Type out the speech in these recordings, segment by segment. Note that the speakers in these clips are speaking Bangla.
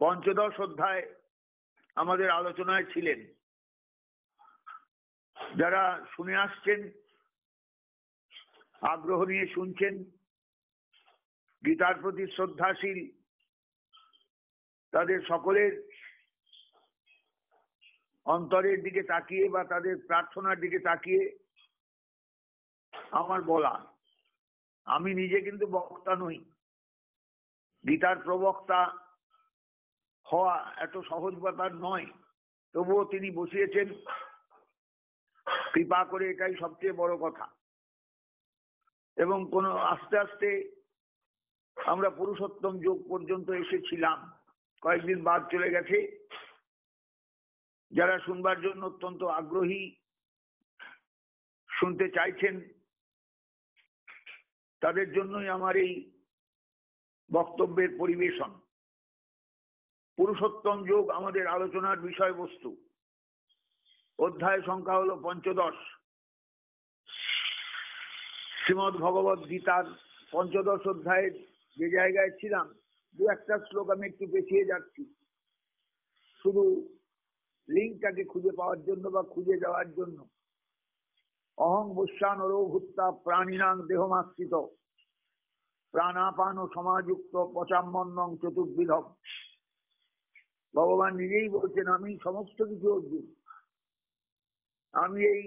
পঞ্চদশ অধ্যায় আমাদের আলোচনায় ছিলেন। যারা শুনে আসছেন, আগ্রহ নিয়ে শুনছেন, গীতার প্রতি শ্রদ্ধাশীল, তাদের সকলের অন্তরের দিকে তাকিয়ে বা তাদের প্রার্থনার দিকে তাকিয়ে আমার বলা, আমি নিজে কিন্তু বক্তা নই। গীতার প্রবক্তা হওয়া এত সহজ ব্যাপার নয়, তবুও তিনি বসিয়েছেন কৃপা করে, এটাই সবচেয়ে বড় কথা। এবং আস্তে আস্তে আমরা পুরুষোত্তম যোগ পর্যন্ত এসেছিলাম, কয়েকদিন বাদ চলে গেছে। যারা শুনবার জন্য অত্যন্ত আগ্রহী, শুনতে চাইছেন, তাদের জন্যই আমার এই বক্তব্যের পরিবেশন। পুরুষোত্তম যোগ আমাদের আলোচনার বিষয়বস্তু। অধ্যায় সংখ্যা হলো পঞ্চদশ। শ্রীমদ্ ভগবদ গীতার পঞ্চদশ অধ্যায়ের যে জায়গায় ছিলাম, দু একটা শ্লোক আমি একটু পেছিয়ে যাচ্ছি, শুধু লিঙ্কটাকে খুঁজে পাওয়ার জন্য বা খুঁজে যাওয়ার জন্য। অহং বৈশ্বানরো ভূত্তা প্রাণিনাং দেহমাশ্রিত প্রাণাপান ও সমাযুক্ত পচাম্মন্নং চতুর্বিধম। ভগবান নিজেই বলছেন, আমি সমস্ত কিছু অর্জুন, আমি এই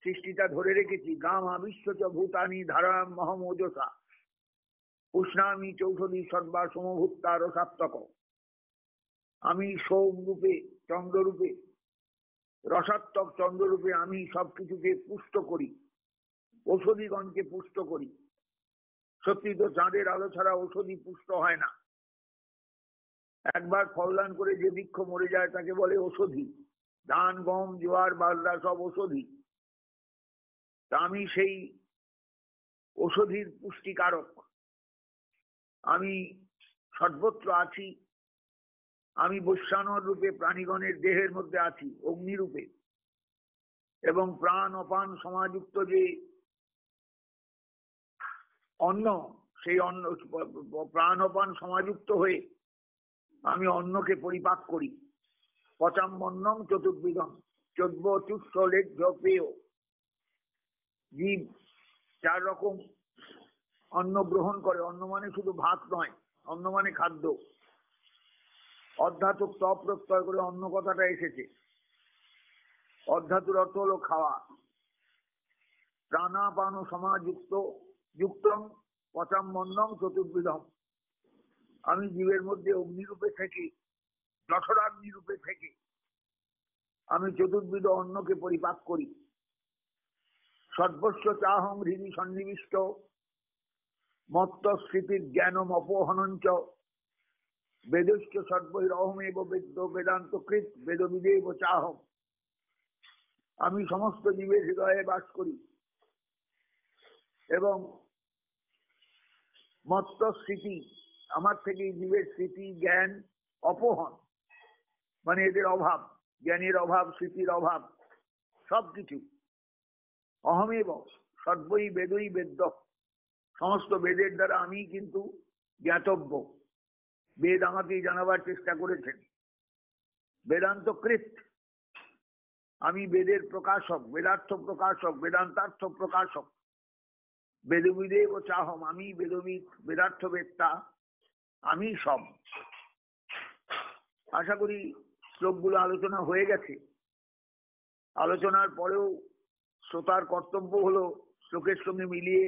সৃষ্টিটা ধরে রেখেছি। গাম আবিশ্ব চ ভূতানি ধারাম মহমোজসা উষ্ণামি চৌষধি সর্বা সমভূত্তা রসাত্মক। আমি সোম রূপে, চন্দ্ররূপে, রসাত্মক চন্দ্ররূপে আমি সবকিছুকে পুষ্ট করি, ঔষধিগণকে পুষ্ট করি। সত্যি তো চাঁদের আলো ছাড়া ঔষধি পুষ্ট হয় না। একবার ফলদান করে যে বৃক্ষ মরে যায় তাকে বলে ঔষধি। ধান, গম, জোয়ার, বাজরা সব ঔষধি। তা আমি সেই ঔষধির পুষ্টিকারক। আমি সর্বত্র আছি। আমি বৈশ্বানর রূপে প্রাণীগণের দেহের মধ্যে আছি, অগ্নিরূপে। এবং প্রাণ অপান সমাযুক্ত যে অন্ন, সেই অন্ন প্রাণ অপান সমাযুক্ত হয়ে আমি অন্নকে পরিপাক করি। পচাম্মন্নং চতুর্বিধম চোদ্দপেয়। জীব 4 রকম অন্ন গ্রহণ করে। অন্ন মানে শুধু ভাত নয়, অন্ন মানে খাদ্য। অর্ধাতুক ত প্রত্যয় করে অন্ন কথাটা এসেছে। অর্ধাতুর অর্থ হলো খাওয়া। প্রাণাপান সমাযুক্ত যুক্তং পচাম্মন্নং চতুর্বিধম। আমি জীবের মধ্যে অগ্নিরূপে থেকে, জঠরাগ্নি রূপে থেকে আমি চতুর্বিধ অন্নকে পরিপাক করি। সর্বস্ব চাহং হৃদি সন্নিবিষ্ট মত্ত স্মৃতির জ্ঞানম অপহনঞ্চ বেদশ্চ সর্বৈরহমেব বেদ্য বেদান্ত কৃত বেদবিদেব চাহম। আমি সমস্ত জীবের হৃদয়ে বাস করি এবং মত্ত স্মৃতি, আমার থেকে জীবের স্মৃতি, জ্ঞান অপহন মানে এদের অভাব, জ্ঞানের অভাব, স্মৃতির অভাব, সবকিছু। অহমেব সর্বই বেদই বেদ্য। সমস্ত বেদের দ্বারা আমি কিন্তু জ্ঞাতব্য। বেদ আমাকেই জানাবার চেষ্টা করেছেন। বেদান্ত কৃত, আমি বেদের প্রকাশক, বেদার্থ প্রকাশক, বেদান্তার্থ প্রকাশক। বেদবিদেব চাহম, আমি বেদবিদ, বেদার্থবেত্তা, আমি সব। আশা করি শ্লোকগুলো আলোচনা হয়ে গেছে। আলোচনার পরেও শ্রোতার কর্তব্য হলো শ্লোকের সঙ্গে মিলিয়ে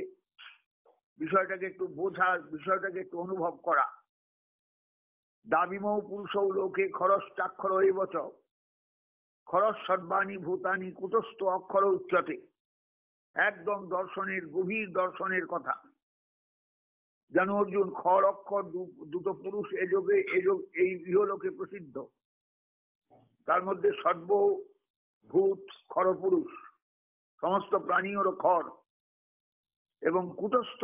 বিষয়টাকে একটু বোঝা, বিষয়টাকে একটু অনুভব করা। দাবিমৌ পুরুষৌ লোকে খরশ্চাক্ষর এবচ খরস সর্বাণী ভূতানি কুটস্থ অক্ষর উচ্চতে। একদম দর্শনের, গভীর দর্শনের কথা। যেন অর্জুন, খর অক্ষর দুটো পুরুষ এই ইহলোকে প্রসিদ্ধ। তার মধ্যে সর্বভূত খরপুরুষ, সমস্ত প্রাণী হল খর, এবং কুটস্থ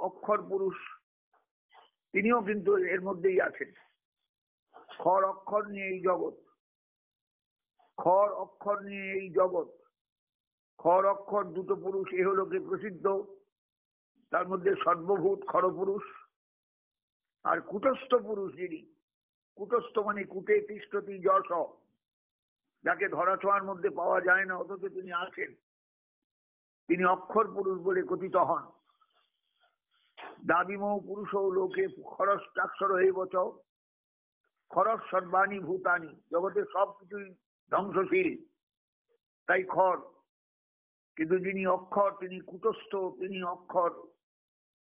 অক্ষর পুরুষ তিনিও কিন্তু এর মধ্যেই আছেন। খর অক্ষর নিয়ে এই জগৎ, খর অক্ষর নিয়ে এই জগৎ। খর অক্ষর দুটো পুরুষ এহলোকে প্রসিদ্ধ, তার মধ্যে সর্বভূত খরপুরুষ আর কুটস্থ পুরুষ যিনি, কুটস্থ মানে কুটে তিষ্ঠতি যশ, যাকে ধরাছোঁয়ার মধ্যে পাওয়া যায় না অথচ তিনি আছেন, তিনি অক্ষর পুরুষ বলে কথিত হন। দাবিমৌ পুরুষ লোকে খরস্টাক্ষর এই বছর খরস সর্বাণী ভূতানি, জগতে সবকিছুই ধ্বংসশীল, তাই খর। কিন্তু যিনি অক্ষর তিনি কুটস্থ, তিনি অক্ষর,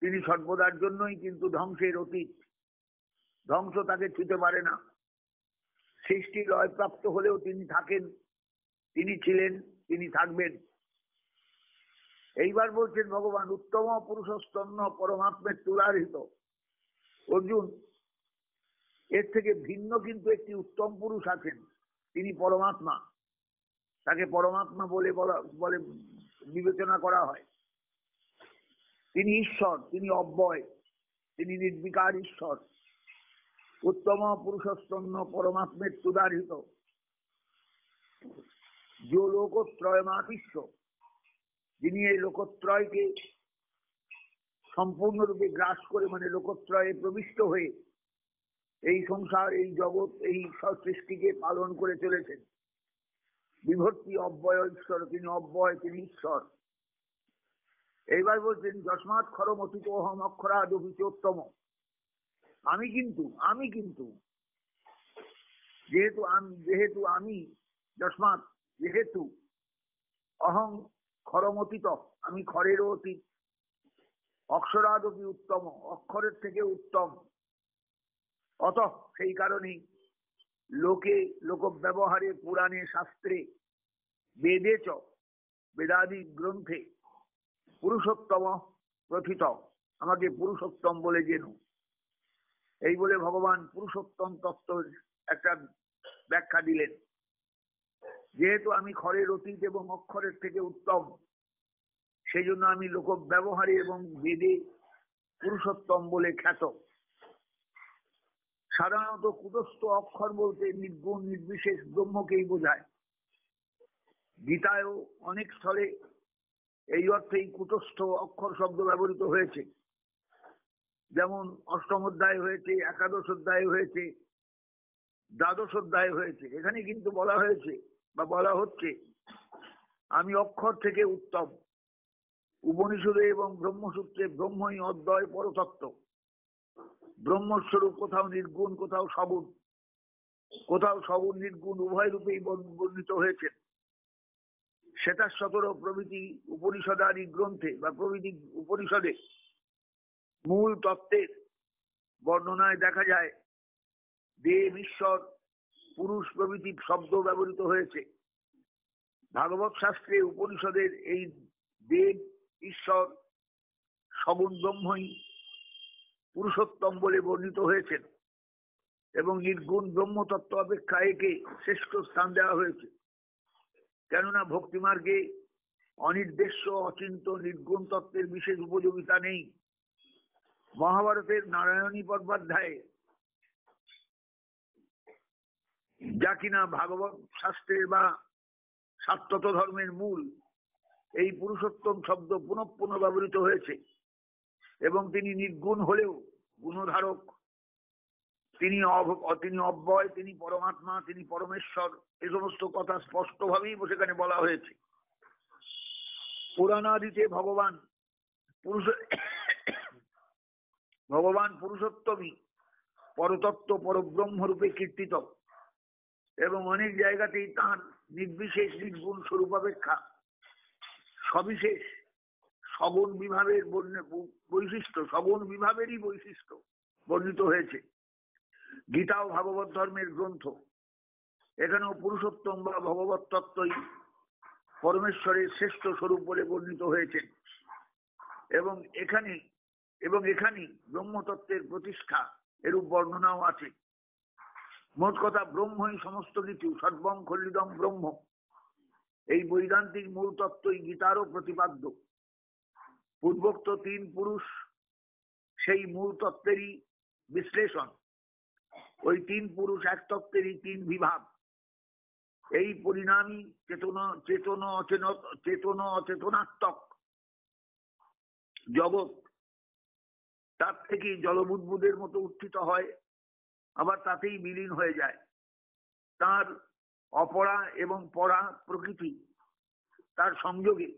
তিনি সর্বদার জন্যই কিন্তু ধ্বংসের অতীত, ধ্বংস তাকে ছুঁতে পারে না। সৃষ্টি লয়প্রাপ্ত হলেও তিনি থাকেন, তিনি ছিলেন, তিনি থাকবেন। এইবার বলছেন ভগবান উত্তম পুরুষস্তন্য পরমাত্মের তুলারহিত। অর্জুন, এর থেকে ভিন্ন কিন্তু একটি উত্তম পুরুষ আছেন, তিনি পরমাত্মা, তাকে পরমাত্মা বলে বিবেচনা করা হয়। তিনি ঈশ্বর, তিনি অব্যয়, তিনি নির্বিকার ঈশ্বর। উত্তম পুরুষস্তন্য পরমাত্মের তুদারিত, যে লোকত্রয়মাতিষ্ঠ, যিনি এই লোকত্রয়কে সম্পূর্ণরূপে গ্রাস করে, মানে লোকত্রয়ে প্রবিষ্ট হয়ে এই সংসার, এই জগৎ, এই সৃষ্টিকে পালন করে চলেছেন। বিভক্তি অব্যয় ঈশ্বর, তিনি অব্যয়, তিনি ঈশ্বর। এইবার বলছেন যস্মাৎ খরম অতীত অহম অক্ষরাদুতম। আমি কিন্তু যেহেতু আমি যস্মাৎ, যেহেতু অহং খরম অতীত, আমি খরেরও অতীত, অক্ষরাদপি উত্তম, অক্ষরের থেকে উত্তম। অত সেই কারণেই লোক ব্যবহারে, পুরাণে, শাস্ত্রে, বেদে চ, বেদাদি গ্রন্থে পুরুষোত্তম প্রথিত, আমাকে পুরুষোত্তম বলে জেনো। এই বলে ভগবান পুরুষোত্তম তত্ত্বের একটা ব্যাখ্যা দিলেন। যেহেতু আমি খরের অতীত এবং অক্ষরের থেকে উত্তম, সেই জন্য আমি লোক ব্যবহারে এবং বেদে পুরুষোত্তম বলে খ্যাত। সাধারণত কুটস্থ অক্ষর বলতে নির্গুণ নির্বিশেষ ব্রহ্মকেই বোঝায়। গীতায়ও অনেক স্থলে এই অর্থেই কুটস্থ অক্ষর শব্দ ব্যবহৃত হয়েছে। যেমন অষ্টম অধ্যায় হয়েছে, একাদশ অধ্যায় হয়েছে, দ্বাদশ অধ্যায় হয়েছে। এখানে কিন্তু বলা হয়েছে বা বলা হচ্ছে আমি অক্ষর থেকে উত্তম। উপনিষদে এবং ব্রহ্মসূত্রে ব্রহ্মই অদ্বয় পরতত্ত্ব, ব্রহ্মস্বরূপ কোথাও নির্গুণ, কোথাও সগুণ, কোথাও সগুণ নির্গুণ উভয় রূপেই বর্ণিত হয়েছে। সেটা 17 প্রভৃতি উপনিষদাদি গ্রন্থে বা প্রভৃতি উপনিষদে মূল তত্ত্বের বর্ণনায় দেখা যায় দেব, ঈশ্বর, পুরুষ প্রভৃতি শব্দ ব্যবহৃত হয়েছে। ভাগবত শাস্ত্রে উপনিষদের এই দেব, ঈশ্বর, সগুণ ব্রহ্মই পুরুষোত্তম বলে বর্ণিত হয়েছেন এবং নির্গুণ ব্রহ্মতত্ত্ব অপেক্ষা একে শ্রেষ্ঠ স্থান দেওয়া হয়েছে। কেননা ভক্তিমার্গে অনির্দেশ্য, অচিন্ত নির্গুণ তত্ত্বের বিশেষ উপযোগিতা নেই। মহাভারতের নারায়ণী পর্বাধ্যায়ে, যা কিনা ভাগবত শাস্ত্রের বা সাত্তত ধর্মের মূল, এই পুরুষোত্তম শব্দ পুনঃ পুনঃ ব্যবহৃত হয়েছে এবং তিনি নির্গুণ হলেও গুণধারক, তিনি অব্যয়, তিনি পরমাত্মা, তিনি পরমেশ্বর, এ সমস্ত কথা স্পষ্টভাবেই সেখানে বলা হয়েছে। পুরাণাদিতে ভগবান পুরুষোত্তমই পরতত্ত্ব, পরব্রহ্ম রূপে কীর্তিত এবং অনেক জায়গাতেই তাঁর নির্বিশেষ নির্গুণ স্বরূপ অপেক্ষা সবিশেষ সগুণ বিভাবের বৈশিষ্ট্য, সগুণ বিভাবেরই বৈশিষ্ট্য বর্ণিত হয়েছে। গীতাও ভাগবত ধর্মের গ্রন্থ, এখানেও পুরুষোত্তম বা ভগবত তত্ত্বই পরমেশ্বরের শ্রেষ্ঠ স্বরূপ বলে বর্ণিত হয়েছে এবং এখানেই ব্রহ্মতত্ত্বের প্রতিষ্ঠা এরূপ বর্ণনাও আছে। মোট কথা ব্রহ্মই সমস্ত কিছু, সর্বং খলিদং ব্রহ্ম, এই বৈদান্তিক মূল তত্ত্বই গীতারও প্রতিপাদ্য। পূর্বোক্ত 3 পুরুষ সেই মূল তত্ত্বেরই বিশ্লেষণ। ওই 3 পুরুষ এক তত্ত্বেরই 3 বিভাগ। এই পরিণামী চেতন অচেতনাত্মক জগৎ, তার থেকেই জলবুদ্বুদের মতো উত্থিত হয় আবার তাতেই বিলীন হয়ে যায়। তার অপরা এবং পরা প্রকৃতি তার সংযোগে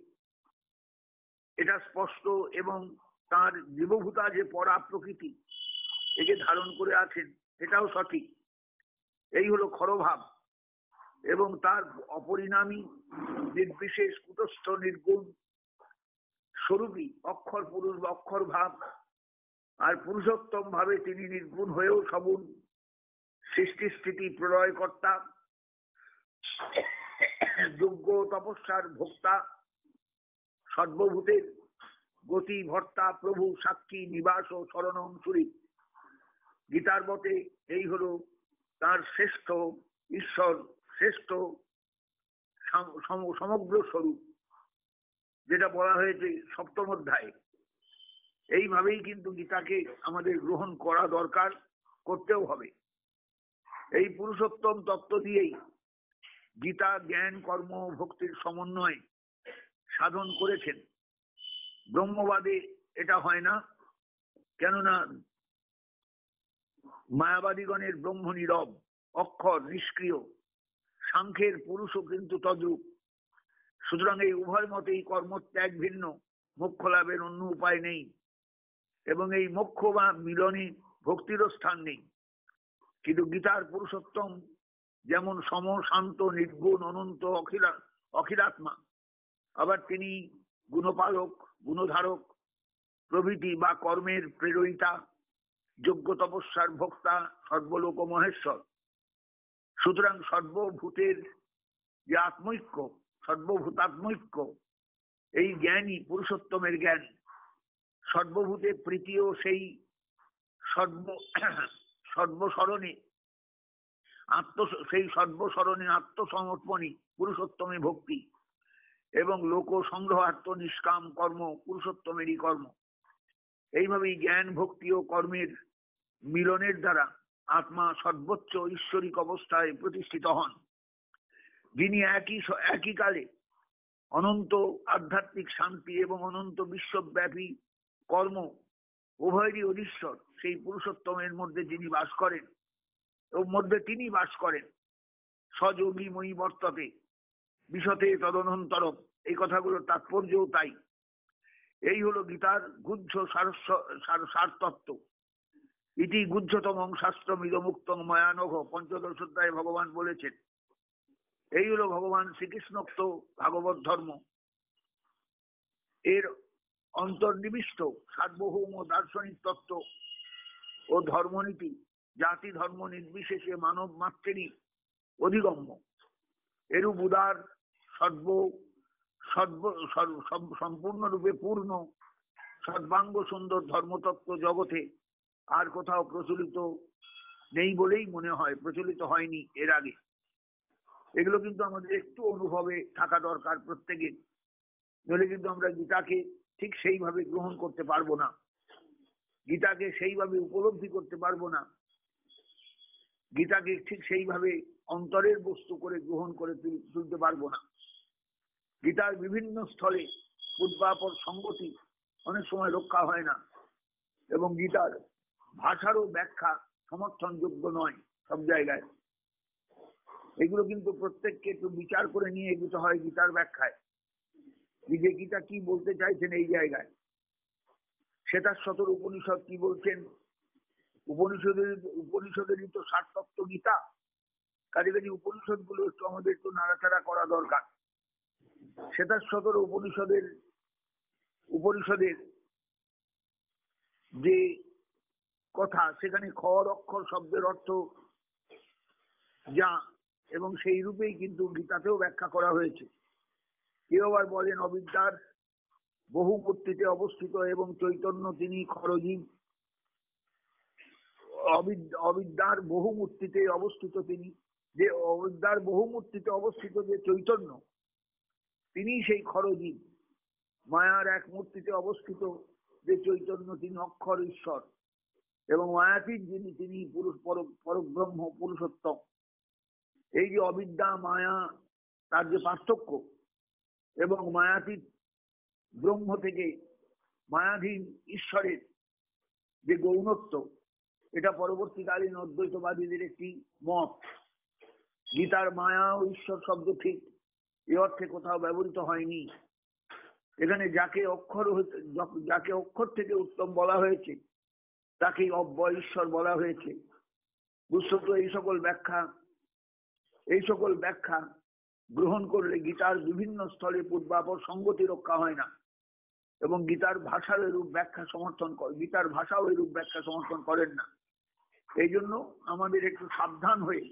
এটা স্পষ্ট, এবং তার জীবভূতা যে পরা প্রকৃতি একে ধারণ করে আছেন এটাও সঠিক। এই হলো খরভাব, এবং তার অপরিণামী নির্বিশেষ কুটস্থ নির্গুণ স্বরূপী অক্ষর পুরুষ বা অক্ষর ভাব, আর পুরুষোত্তম ভাবে তিনি নির্গুণ হয়েও সগুণ সৃষ্টি স্থিতি প্রলয়কর্তা, যোগ্য তপস্যার ভোক্তা, সর্বভূতের গতি ভর্তা, প্রভু সাক্ষী নিবাস ও শরণম সুরী। গীতার মতে এই হলো তার শ্রেষ্ঠ ঈশ্বর, শ্রেষ্ঠ সমগ্র স্বরূপ, যেটা বলা হয়েছে সপ্তম অধ্যায়ে। এইভাবেই কিন্তু গীতাকে আমাদের গ্রহণ করা দরকার, করতেও হবে। এই পুরুষোত্তম তত্ত্ব দিয়েই গীতা জ্ঞান কর্ম ভক্তির সমন্বয় সাধন করেছেন। ব্রহ্মবাদে এটা হয় না, কেননা মায়াবাদীগণের ব্রহ্ম নীরব, অক্ষর নিষ্ক্রিয়, সাংখ্যের পুরুষও কিন্তু তদ্রূপ। সুতরাং এই উভয় মতেই কর্মত্যাগ ভিন্ন, মোক্ষ লাভের অন্য উপায় নেই, এবং এই মোক্ষ বা মিলনে ভক্তিরও স্থান নেই। কিন্তু গীতার পুরুষোত্তম যেমন সম, শান্ত, নির্গুণ, অনন্ত, অখিলাত্মা, আবার তিনি গুণপালক, গুণধারক প্রভৃতি বা কর্মের প্রেরয়িতা, যোগ্য তপস্যার ভোক্তা, সর্বলোক মহেশ্বর। সুতরাং সর্বভূতের যে আত্মৈক্য, সর্বভূতাত্মৈক্য, এই জ্ঞানই পুরুষোত্তমের জ্ঞান। সর্বভূতে প্রীতিও সেই সর্বস্মরণে আত্মসমর্পণই পুরুষোত্তমে ভক্তি, এবং লোক সংগ্রহার্থ নিষ্কাম কর্ম পুরুষোত্তমেরই কর্ম। এইভাবেই জ্ঞান ভক্তি ও কর্মের মিলনের দ্বারা আত্মা সর্বোচ্চ ঈশ্বরিক অবস্থায় প্রতিষ্ঠিত হন। যিনি একই কালে অনন্ত আধ্যাত্মিক শান্তি এবং অনন্ত বিশ্বব্যাপী কর্ম উভয়েরই অধীশ্বর, সেই পুরুষোত্তমের মধ্যে যিনি বাস করেন, ওর মধ্যে তিনি বাস করেন। সযোগী মই বর্ততে বিশতে তদনন্তরম, এই কথাগুলোর তাৎপর্যও তাই। এই হলো গীতার গুহ্য সারতত্ত্ব। ইতি গুহ্যতম শাস্ত্রমিদমুক্তং ময়ানঘ, পঞ্চদশ অধ্যায়ে ভগবান বলেছেন। এই হলো ভগবান শ্রীকৃষ্ণোক্ত ভাগবত ধর্ম। এর অন্তর্নিবিষ্ট সার্বভৌম দার্শনিক তত্ত্ব ও ধর্মনীতি জাতি ধর্ম নির্বিশেষে মানব মাত্রেরই অধিগম্য। এরূপ উদার সম্পূর্ণরূপে পূর্ণ সর্বাঙ্গ সুন্দর ধর্মতত্ত্ব জগতে আর কোথাও প্রচলিত নেই বলেই মনে হয়, প্রচলিত হয়নি এর আগে। এগুলো কিন্তু আমাদের একটু অনুভবে থাকা দরকার প্রত্যেকের, নইলে কিন্তু আমরা গীতাকে ঠিক সেইভাবে গ্রহণ করতে পারবো না, গীতাকে সেইভাবে উপলব্ধি করতে পারবো না, গীতাকে ঠিক সেইভাবে অন্তরের বস্তু করে গ্রহণ করে তুলতে পারবো না। গীতার বিভিন্ন স্থলে পূর্বাপর সঙ্গতি অনেক সময় রক্ষা হয় না, এবং গীতার ভাষারও ব্যাখ্যা সমর্থনযোগ্য নয় সব জায়গায়। এগুলো কিন্তু প্রত্যেককে একটু বিচার করে নিয়ে এগোতে হয় গীতার ব্যাখ্যায়, যে গীতা কি বলতে চাইছেন এই জায়গায়। শ্বেতাশ্বতর উপনিষদ কি বলছেন, উপনিষদেরই তো সারতত্ত্ব গীতা। কাজে উপনিষদ গুলো একটু আমাদের একটু নাড়াচাড়া করা দরকার। শ্বেতাশ্বতর উপনিষদের যে কথা, সেখানে খর অক্ষর শব্দের অর্থ যা, এবং সেই রূপেই কিন্তু গীতাতেও ব্যাখ্যা করা হয়েছে। কেউ আবার বলেন অবিদ্যার বহু মূর্তিতে অবস্থিত এবং চৈতন্য তিনি খরজীব। অবিদ্যার বহু মূর্তিতে অবস্থিত তিনি, যে অবিদ্যার বহু মূর্তিতে অবস্থিত যে চৈতন্য, তিনি সেই খরজীব। মায়ার এক মূর্তিতে অবস্থিত যে চৈতন্য, তিনি অক্ষর ঈশ্বর, এবং মায়াতীত যিনি, তিনি পরব্রহ্ম পুরুষোত্তম। এই যে অবিদ্যা মায়া, তার যে পার্থক্য, এবং মায়াতীত ব্রহ্ম থেকে মায়াধীন ঈশ্বরের যে গৌণত্ব, এটা পরবর্তীকালীন অদ্বৈতবাদীদের একটি মত। গীতার মায়া ও ঈশ্বর শব্দ ঠিক এ অর্থে কোথাও ব্যবহৃত হয়নি। এখানে যাকে অক্ষর থেকে উত্তম বলা হয়েছে তাকেই অব্যয় ঈশ্বর বলা হয়েছে। বস্তুত এই সকল ব্যাখ্যা গ্রহণ করলে গীতার বিভিন্ন স্থলে পূর্বাপর সঙ্গতি রক্ষা হয় না, এবং গীতার ভাষাও এরূপ ব্যাখ্যা সমর্থন করেন না। এই জন্য আমাদের একটু সাবধান হয়ে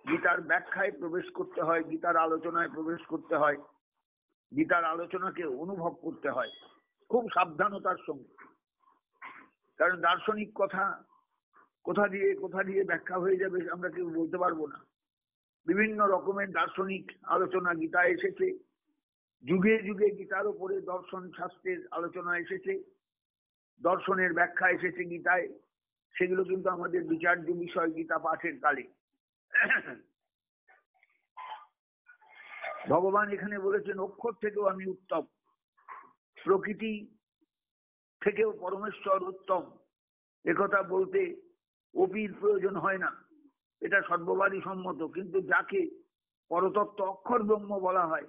গীতার ব্যাখ্যায় প্রবেশ করতে হয়, গীতার আলোচনায় প্রবেশ করতে হয়, গীতার আলোচনাকে অনুভব করতে হয় খুব সাবধানতার সঙ্গে। কারণ দার্শনিক কোথা দিয়ে ব্যাখ্যা হয়ে যাবে আমরা কেউ বলতে পারবো না। বিভিন্ন রকমের দার্শনিক আলোচনা গীতায় এসেছে, যুগে যুগে গীতার উপরে দর্শন শাস্ত্রের আলোচনা এসেছে, দর্শনের ব্যাখ্যা এসেছে গীতায়। সেগুলো কিন্তু আমাদের বিচার্য বিষয় গীতা পাঠের কালে। ভগবান এখানে বলেছেন অক্ষর থেকেও আমি উত্তম, প্রকৃতি থেকেও পরমেশ্বর উত্তম। একথা বলতে অপির প্রয়োজন হয় না, এটা সর্ববাদী সম্মত। কিন্তু যাকে পরতত্ত্ব অক্ষর ব্রহ্ম বলা হয়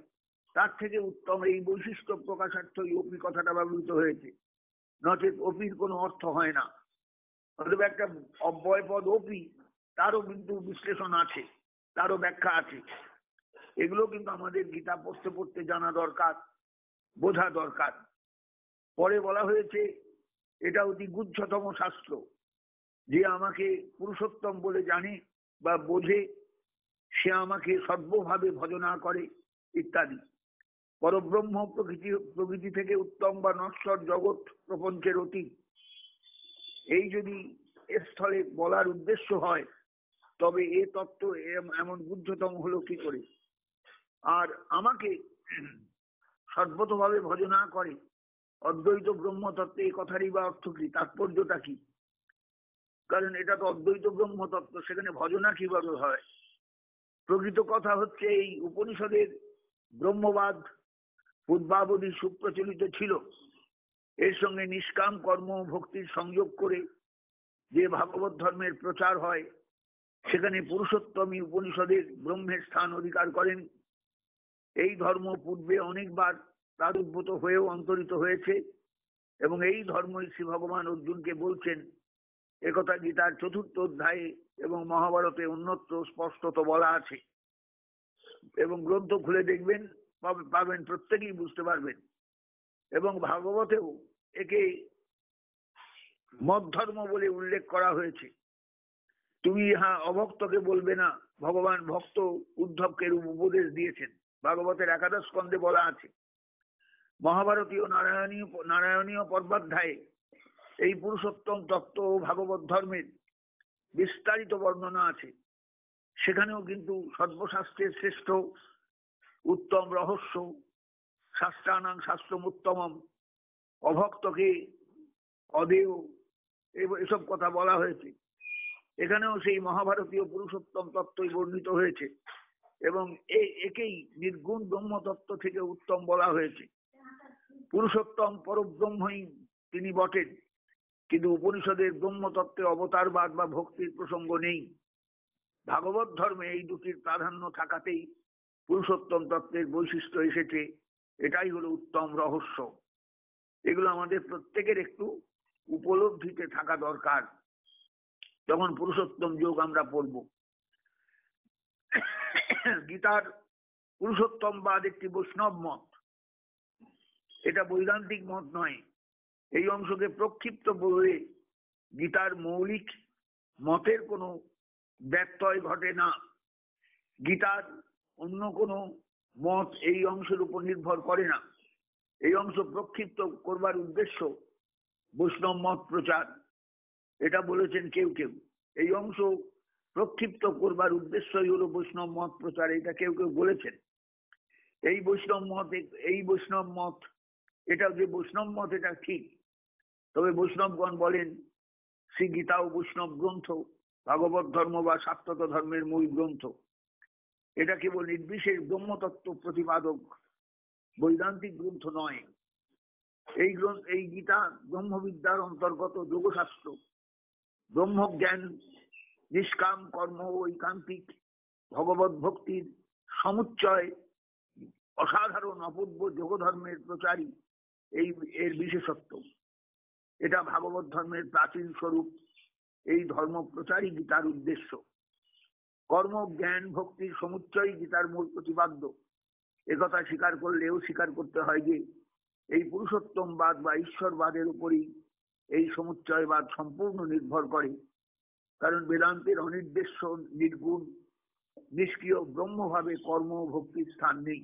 তার থেকে উত্তম এই বৈশিষ্ট্য প্রকাশার্থই অপি কথাটা ব্যবহৃত হয়েছে, নচেত অপির কোনো অর্থ হয় না। অথবা একটা অব্যয় পদ অপি, তারও কিন্তু বিশ্লেষণ আছে, তারও ব্যাখ্যা আছে। এগুলো কিন্তু আমাদের গীতা পড়তে পড়তে জানা দরকার, বোঝা দরকার। পরে বলা হয়েছে এটা অতি গুহ্যতম শাস্ত্র, যে আমাকে পুরুষোত্তম বলে জানে বা বোঝে সে আমাকে সর্বভাবে ভজনা করে ইত্যাদি। পরব্রহ্ম প্রকৃতি থেকে উত্তম বা নশ্বর জগৎ প্রপঞ্চের অতীত, এই যদি এ স্থলে বলার উদ্দেশ্য হয় তবে এ তত্ত্ব এমন গুহ্যতম হলো কি করে? আর আমাকে সর্বতভাবে ভজনা করে অদ্বৈত ব্রহ্মতত্ত্ব, এই কথারই বা অর্থ কি, তাৎপর্যটা কি? কারণ এটা তো অদ্বৈত ব্রহ্মতত্ত্ব, সেখানে ভজনা কিভাবে হয়? প্রকৃত কথা হচ্ছে এই উপনিষদের ব্রহ্মবাদ পূর্বাবধি সুপ্রচলিত ছিল। এর সঙ্গে নিষ্কাম কর্ম ভক্তির সংযোগ করে যে ভাগবত ধর্মের প্রচার হয়, সেখানে পুরুষোত্তমী উপনিষদের ব্রহ্মের স্থান অধিকার করেন। এই ধর্ম পূর্বে অনেকবার প্রাদুর্ভূত হয়েও অন্তরিত হয়েছে, এবং এই ধর্মই শ্রী ভগবান অর্জুনকে বলছেন। একথা গীতার 4th অধ্যায়ে এবং মহাভারতে অন্যত্র স্পষ্টত বলা আছে, এবং গ্রন্থ খুলে দেখবেন পাবেন, প্রত্যেকেই বুঝতে পারবেন। এবং ভাগবতেও একে মদ ধর্ম বলে উল্লেখ করা হয়েছে। তুমি ইহা অভক্তকে বলবে না, ভগবান ভক্ত উদ্ধবকে উপদেশ দিয়েছেন, ভাগবতের 11 স্কন্ধে বলা আছে। মহাভারতীয় নারায়ণীয় পর্বাধ্যায়ে এই পুরুষোত্তম তত্ত্ব ও ভাগবত ধর্মের বিস্তারিত বর্ণনা আছে। সেখানেও কিন্তু সর্বশাস্ত্রের শ্রেষ্ঠ উত্তম রহস্য, শাস্ত্রানাং শাস্ত্রমুত্তমম, অভক্তকে অদেয়, এসব কথা বলা হয়েছে। এখানেও সেই মহাভারতীয় পুরুষোত্তম তত্ত্বই বর্ণিত হয়েছে, এবং একেই নির্গুণ ব্রহ্মতত্ত্ব থেকে উত্তম বলা হয়েছে। পুরুষোত্তম পরব্রহ্মই তিনি বটেন, কিন্তু উপনিষদের ব্রহ্মতত্ত্বে অবতারবাদ বা ভক্তির প্রসঙ্গ নেই। ভাগবত ধর্মে এই দুটির প্রাধান্য থাকাতেই পুরুষোত্তম তত্ত্বের বৈশিষ্ট্য এসেছে। এটাই হলো উত্তম রহস্য। এগুলো আমাদের প্রত্যেকের একটু উপলব্ধিতে থাকা দরকার যখন পুরুষোত্তম যোগ আমরা পড়ব। গীতার পুরুষোত্তমবাদ একটি বৈষ্ণব মত, এটা বৈদান্তিক মত নয়। এই অংশকে প্রক্ষিপ্ত বলে গীতার মৌলিক মতের কোনো ব্যত্যয় ঘটে না। গীতার অন্য কোনো মত এই অংশের উপর নির্ভর করে না। এই অংশ প্রক্ষিপ্ত করবার উদ্দেশ্য বৈষ্ণব মত প্রচার, এটা বলেছেন কেউ কেউ। এই অংশ প্রক্ষিপ্ত করবার উদ্দেশ্যই হলো বৈষ্ণব মত প্রচার, এটা কেউ কেউ বলেছেন। এই বৈষ্ণব মত এটা যে বৈষ্ণব মত এটা ঠিক, তবে বৈষ্ণবগণ বলেন শ্রী গীতাও বৈষ্ণব গ্রন্থ, ভাগবত ধর্ম বা শাক্ত ধর্মের মূল গ্রন্থ। এটা কেবল নির্বিশেষ ব্রহ্মতত্ত্ব প্রতিপাদক বৈদান্তিক গ্রন্থ নয়। এই গীতা ব্রহ্মবিদ্যার অন্তর্গত যোগশাস্ত্র, ব্রহ্মজ্ঞান, নিষ্কাম কর্ম, ঐকান্তিক ভগবত ভক্তির সমুচ্চয়, অসাধারণ অপূর্ব যোগধর্মের প্রচারী এই এর বিশেষত্ব। এটা ভাগবত ধর্মের প্রাচীন স্বরূপ। এই ধর্ম প্রচারই গীতার উদ্দেশ্য। কর্ম, জ্ঞান, ভক্তির সমুচ্চয় গীতার মূল প্রতিপাদ্য। একথা স্বীকার করলেও স্বীকার করতে হয় যে এই পুরুষোত্তমবাদ বা ঈশ্বরবাদের উপরই এই সমুচ্চয়বাদ সম্পূর্ণ নির্ভর করে। কারণ বেদান্তের অনির্দেশ্য নির্গুণ নিষ্ক্রিয় ব্রহ্মভাবে কর্ম ভক্তির স্থান নেই।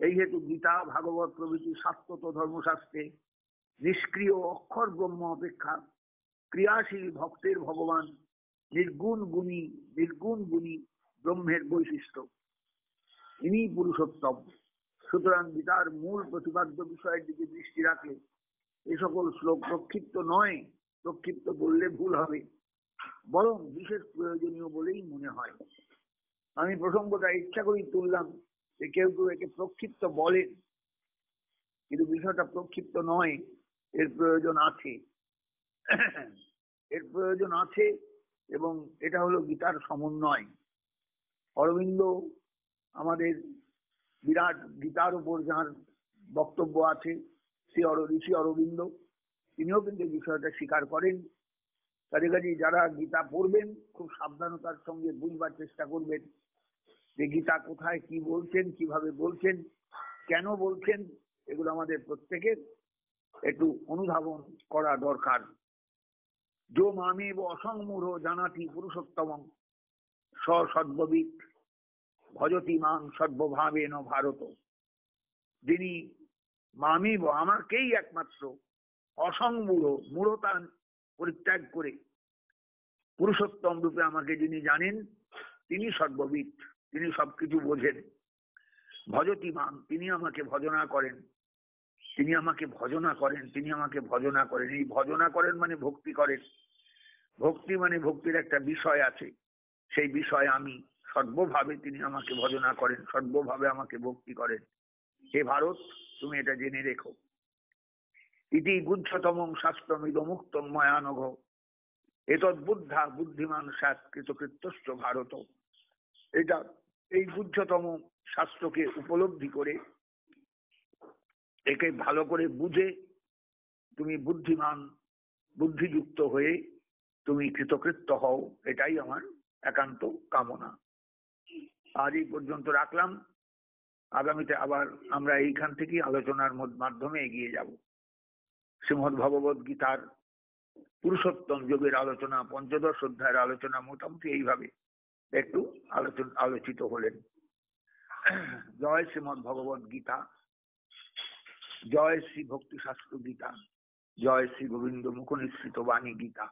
এই হেতু গীতা, ভাগবত প্রভৃতি শাশ্বত ধর্মশাস্ত্রে নিষ্ক্রিয় অক্ষর ব্রহ্ম অপেক্ষা ক্রিয়াশীল ভক্তের ভগবান নির্গুণ গুণী ব্রহ্মের বৈশিষ্ট্য। ইনি পুরুষোত্তম। সুতরাং গীতার মূল প্রতিপাদ্য বিষয়ের দিকে দৃষ্টি রাখলে এ সকল শ্লোক প্রক্ষিপ্ত নয়, প্রক্ষিপ্ত বললে ভুল হবে, বরং বিশেষ প্রয়োজনীয় বলেই মনে হয়। আমি প্রসঙ্গটা ইচ্ছা করেই তুললাম যে কেউ কেউ একে প্রক্ষিপ্ত বলেন, কিন্তু বিষয়টা প্রক্ষিপ্ত নয়, এর প্রয়োজন আছে। এর প্রয়োজন আছে এবং এটা হলো গীতার সমন্বয়। অরবিন্দ আমাদের বিরাট গীতার উপর যার বক্তব্য আছে, ঋষি অরবিন্দ, তিনিও কিন্তু বিষয়টা স্বীকার করেন। কাজে যারা গীতা পড়বেন খুব সাবধানতার সঙ্গে বুঝবার চেষ্টা করবেন যে গীতা কোথায় কি বলছেন, কিভাবে বলছেন, কেন বলছেন, এগুলো আমাদের প্রত্যেকের একটু অনুধাবন করা দরকার। যো মামেব অসংমূঢ় জানাতি পুরুষোত্তমং স সদ্ববিদ ভজতি মাং সর্বভাবেন ভারত। যিনি মামেব, আমাকেই একমাত্র, অসংমূঢ়, মূঢ়তা পরিত্যাগ করে পুরুষোত্তম রূপে আমাকে যিনি জানেন, তিনি সর্ববিদ, তিনি সবকিছু বোঝেন। ভজতি মাং, তিনি আমাকে ভজনা করেন, তিনি আমাকে ভজনা করেন, তিনি আমাকে ভজনা করেন। এই ভজনা করেন মানে ভক্তি করেন। ভক্তি মানে ভক্তির একটা বিষয় আছে, সেই বিষয় আমি। সর্বভাবে তিনি আমাকে ভজনা করেন, সর্বভাবে আমাকে ভক্তি করেন। হে ভারত, তুমি এটা জেনে রেখো। ইতি গুহ্যতমং শাস্ত্রমিদমুক্তং ময়া নঘ এতদ বুদ্ধা বুদ্ধিমান কৃতকৃত্যশ্চ ভারত। এটা এই গুহ্যতম শাস্ত্রকে উপলব্ধি করে, একে ভালো করে বুঝে তুমি বুদ্ধিমান, বুদ্ধিযুক্ত হয়ে তুমি কৃতকৃত্য হও, এটাই আমার একান্ত কামনা। আজ এই পর্যন্ত রাখলাম। আগামীতে আবার আমরা এইখান থেকেই আলোচনার মাধ্যমে এগিয়ে যাব। শ্রীমদ্ ভগবত গীতার পুরুষোত্তম যোগের আলোচনা, পঞ্চদশ অধ্যায়ের আলোচনা মোটামুটি এইভাবে একটু আলোচিত হলেন। জয় শ্রীমদ্ ভগবত গীতা, জয় শ্রী ভক্তি শাস্ত্র গীতা, জয় শ্রী গোবিন্দ মুখ নিঃসৃত বাণী গীতা।